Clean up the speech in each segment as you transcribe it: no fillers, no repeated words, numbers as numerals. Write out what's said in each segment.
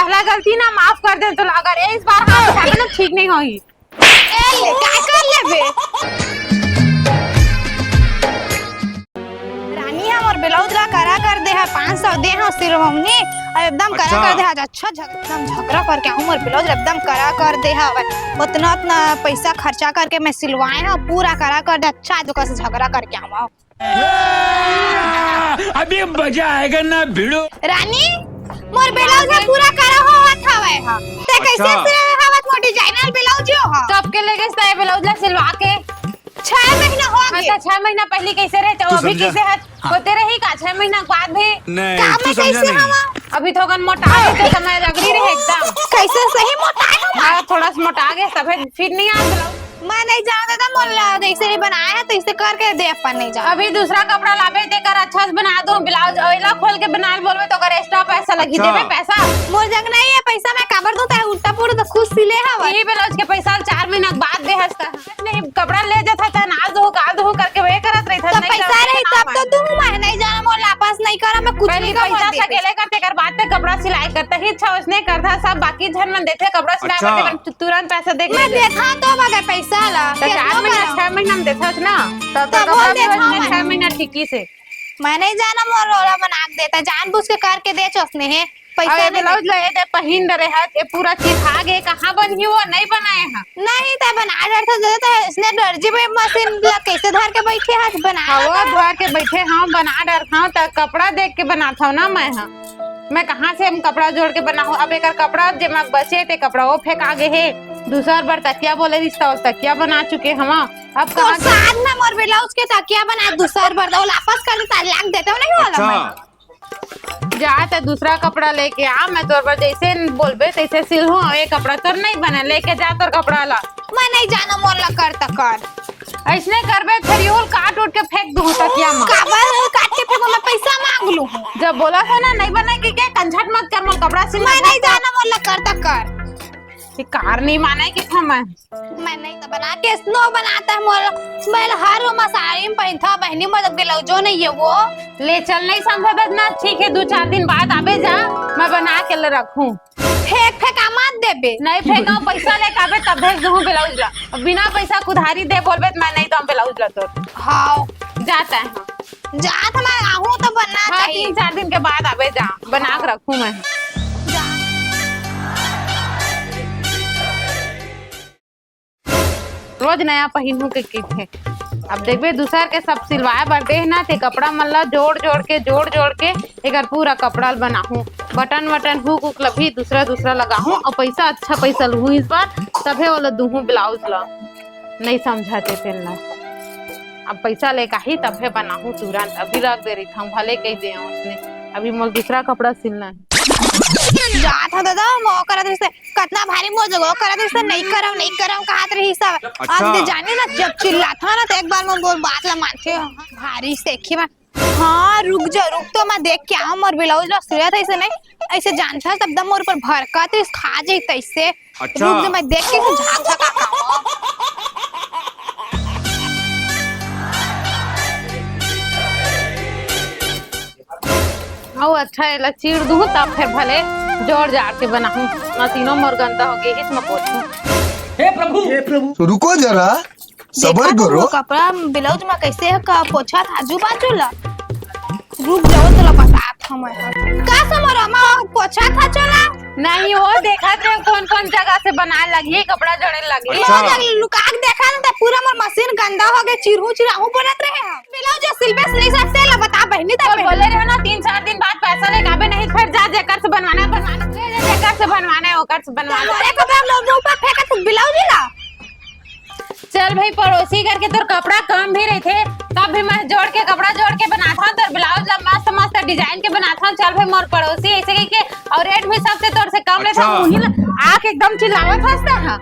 पहला गलती ना माफ कर दे तो अगर इस बार हाथ उठावे ना ठीक नहीं होगी। ले क्या कर लेबे रानी हम और ब्लाउज का करा कर दे है 500 दे है सिरमनी और एकदम करा कर दे है अच्छा एकदम झगड़ा करके आऊं और ब्लाउज एकदम करा कर दे है उतना उतना पैसा खर्चा करके मैं सिलवाए है पूरा करा कर दे अच्छा दुकान से झगड़ा करके आऊं। अभी मजा आएगा ना भिड़ो। रानी मोर ब्लाउज में पूरा करा होवत हवे हां ते कैसे सिले हवत मोर डिजाइनर ब्लाउज हो हां कब के लेके स्टाइल ब्लाउज ला सिलवा के 6 महीना हो गए। 6 महीना पहले कैसे रहे तो अभी कैसे है होते रही का 6 महीना बाद भी नहीं तू समझा नहीं। अभी थोड़ा मोटा है तो समय रगड़ी रहे एकदम कैसे सही मोटा है हां थोड़ा सा मोटा गया सफेद फिर नहीं आ ब्लाउज मैं नहीं जानता था मोल्ला ऐसे नहीं बनाया है तो इसे करके दे अपन नहीं जान अभी दूसरा कपड़ा लावे देकर अच्छा से बना दो ब्लाउज ओइला खोल के बना बोलबे तो अगर एक्स्ट्रा पैसा लगी देबे पैसा मोर जग नहीं है पैसा मैं काबर दूं ते उल्टा पूरा तो खुद सिले हवा ये ब्लाउज के पैसा 4 महीना बाद दे हस्ता नहीं कपड़ा ले जाता था नाज हो काल दो करके वे करत रही था तो पैसा रही तब तो दूं मैं नहीं जाना मोर वापस नहीं करा मैं कुछ नहीं पैसा से अकेले करते कर बाद में कपड़ा सिलाई करते ही अच्छा उसने करता सब बाकी झन मन देते कपड़ा सिलाई करते तुरंत पैसा दे मैं देखा तो मगर पैसा ला 4 महीना 6 महीना में देता ना तब तो बोल दे 6 महीना ठीकी से मैं नहीं जाना मोर रोला बना देता जानबूझ के करके दे चोसने है पैसा ब्लाउज ले दे पहन रहे है ये पूरा चिढ़ा गए कहां बनी वो नहीं बनाए हैं नहीं तो बना डरता देता है इसने दर्जी पे मशीन कैसे धर के बैठे हाथ बना वो धर के बैठे हम बना डर खाऊं तो कपड़ा देख के बनाता हूं ना मैं कहां से हम कपड़ा जोड़ के बनाऊं अब एक कपड़ा जमा बचे थे कपड़ा वो फेंक आगे है दूसरा बार तकिया बोले रिश्ता तकिया बना चुके हम अब तो साथ में मोर ब्लाउज के तकिया बना दूसरा बार दो वापस कर देता लाख देता हूं नहीं वाला मैं जा तो दूसरा कपड़ा लेके आ मैं तोर पर जैसे बोलबे तैसे सिलहूं ये कपड़ा तोर नहीं बना लेके जा तोर कपड़ा ला मैं नहीं जाना मोर ला कर ऐसने करबे फिर यूल काट उठ के फेंक दूं तकिया में काबर काट के फेंको मैं पैसा मांग लूं जब बोला था ना नहीं बना के क्या कंझट मत कर मोर कपड़ा सिल मैं नहीं जाना मोर ला कर कार नहीं माना कि था मैं नहीं तो बना के स्नो बनाता है मोर मैं हर मसाले में पहनता बहनी मत ब्लाउज जो नहीं है वो ले चल नहीं समझा ना ठीक है 2-4 दिन बाद आबे जा मैं बना के ले रखूं फेंक मत देबे नहीं फेंका पैसा लेके आबे तब भेज दूं ब्लाउज ला बिना पैसा उधारी दे बोलबे मैं नहीं तो ब्लाउज ला तो हां जाता है जात मैं आहू तो बनना चाहिए 3-4 दिन के बाद आबे जा बना के रखूं मैं रोज नया पहनू के किट है अब देखबे दूसर के सब सिलवाए बर दे ना ते कपड़ा मल्ला जोड़ जोड़ के एक पूरा कपड़ा बनाहूं बटन हुक भी दूसरा लगाहूं और पैसा अच्छा पैसा लूं इस बार तबे वाला दूहूं ब्लाउज ला नहीं समझाते तेला अब पैसा लेकर ही तबे बनाहूं तुरंत अभी रख दे रही था भले कह दे उसने अभी मोल दूसरा कपड़ा सिलना है जात हो दादा मो करत रही कितना भारी मो जगह करत रही नहीं करम कहत रही सब अब दे जाने ना जब चिल्ला था ना तो एक बार मैं बोल बात ला मानते भारी सेखी में हां रुक तो मैं देख के आऊं मोर ब्लाउज ला सिया था ऐसे नहीं ऐसे जानता तब दम मोर पर भड़का तो खा जाई तैसे रुक जो मैं देख के झांक झका आओ अच्छा है चीर दूं तब फिर भले जोड़ जाड़ के बनाऊं मशीनों मोर गंदा हो गई इसमें पोछूं हे प्रभु तो रुको जरा सबर करो कपड़ा ब्लाउज में कैसे है का पोछा था आजू बाजू ला रुक जाओ तो बता हम का समरा मा पोछा था चला नहीं वो देखा थे कौन जगह से बनाने लगी कपड़ा जोड़ने लगी लुका के देखा ना पूरा मोर मशीन गंदा हो गया चिरहू बनत रहे हम ब्लाउज सिलबे नहीं सकते ला बता बहनी तब बोले रहे ना 3-4 दिन बाद पैसा लेके आबे नहीं फिर जा जेकर से बनवाना जेकर से बनवाना है ओकर से बनवाना अरे कपड़ा लोग ऊपर फेंका तो ब्लाउज ला चल भाई पड़ोसी करके तोर कपड़ा कम भी रहे थे तब भी मैं जोड़ के कपड़ा जोड़ के बनाता हूं तोर ब्लाउज मस्त डिजाइन के बनाता हूं चल भाई मोर पड़ोसी ऐसे कह के और रेट भी सबसे तोर से कम लेता मुहिल आंख एकदम चिल्लावत हंसता है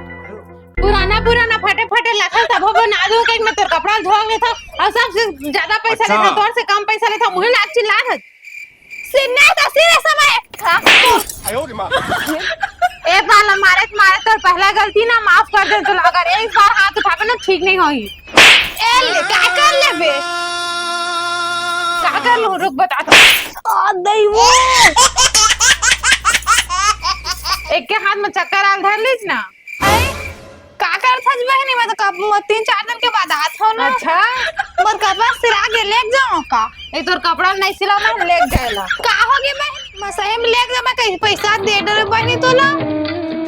पुराना फटे लखल तब वो बना दो कि मैं तोर कपड़ा धो लेता और सबसे ज्यादा पैसा लेता तोर से कम पैसा लेता मुहिल आंख चिल्ला है सिन्ने तो सिरे समय आयो रे मां ए बाल मारे तो पहला गलती ना माफ कर दे तो अगर एक बार हाथ उठावे ना ठीक नहीं होगी ए क्या कर लेबे क्या कर लूं रुक बता आ दैवो एक के हाथ में चक्कर आल धर लीज ना। का कर थज बहनी मैं तो कब 3-4 दिन के बाद आत हो ना। अच्छा मोर कपड़ा सिरा के लेक जाऊं का। एक तोर कपड़ा नहीं सिला मैं ले जाएला। का हो गई बहन मैं सही में लेक जा मैं कहीं पैसा दे दे बहनी तो ला।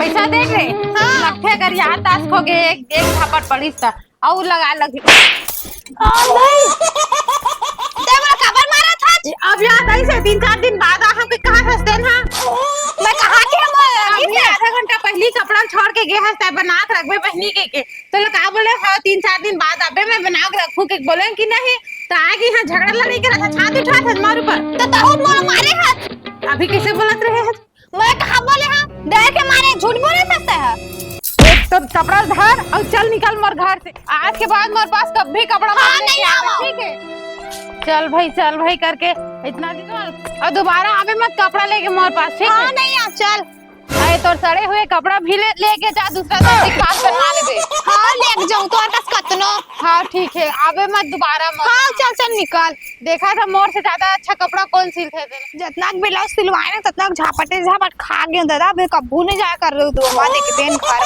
पैसा दे रे। हाँ। लट्ठे कर याद तास खो गए एक थापट पड़ी था और लगा लगी। आ भाई देवरा कबर मारा था। अब याद आई से 3-4 दिन बाद हम के कहां हंसते ना। मैं कहा के अभी आधा घंटा पहली कपड़ा छोड़ के गए हंसता बना के रखबे पहनी के तो लोग का बोले हां 3-4 दिन बाद अबे मैं बना के रखूं के बोले कि नहीं तो आगे यहां झगड़ा लड़ाई के रखा छाती उठा था मार ऊपर तो तहुन मोर मारे हाथ। अभी कैसे बोलत रहे हैं। मैं कहा बोले हां डर के मारे झूठ बोले सकते है। एक तो कपड़ा धर और चल निकल मोर घर से आज के बाद मोर पास कभी कपड़ा हाँ, मत लेके नहीं आवे, आवा। ठीक है। चल भाई करके इतना निकल और दोबारा आवे मत कपड़ा लेके मोर पास, ठीक हां है। नहीं आ चल। अरे तोर सड़े हुए कपड़ा भी लेके जा दूसरा दिन पास बनवा लेबे। हां लेक जाऊं तो और कस कतनो। हाँ ठीक है आवे मत दोबारा मत। हां चल चल निकल। देखा था मोर से ज्यादा अच्छा कपड़ा कौन सिलते थे। जितना ब्लाउज सिलवाए ना ततना झापटे झापट खा गए दादा बे कब्बू नहीं जाया कर रहे हो तो वाले के दिन घर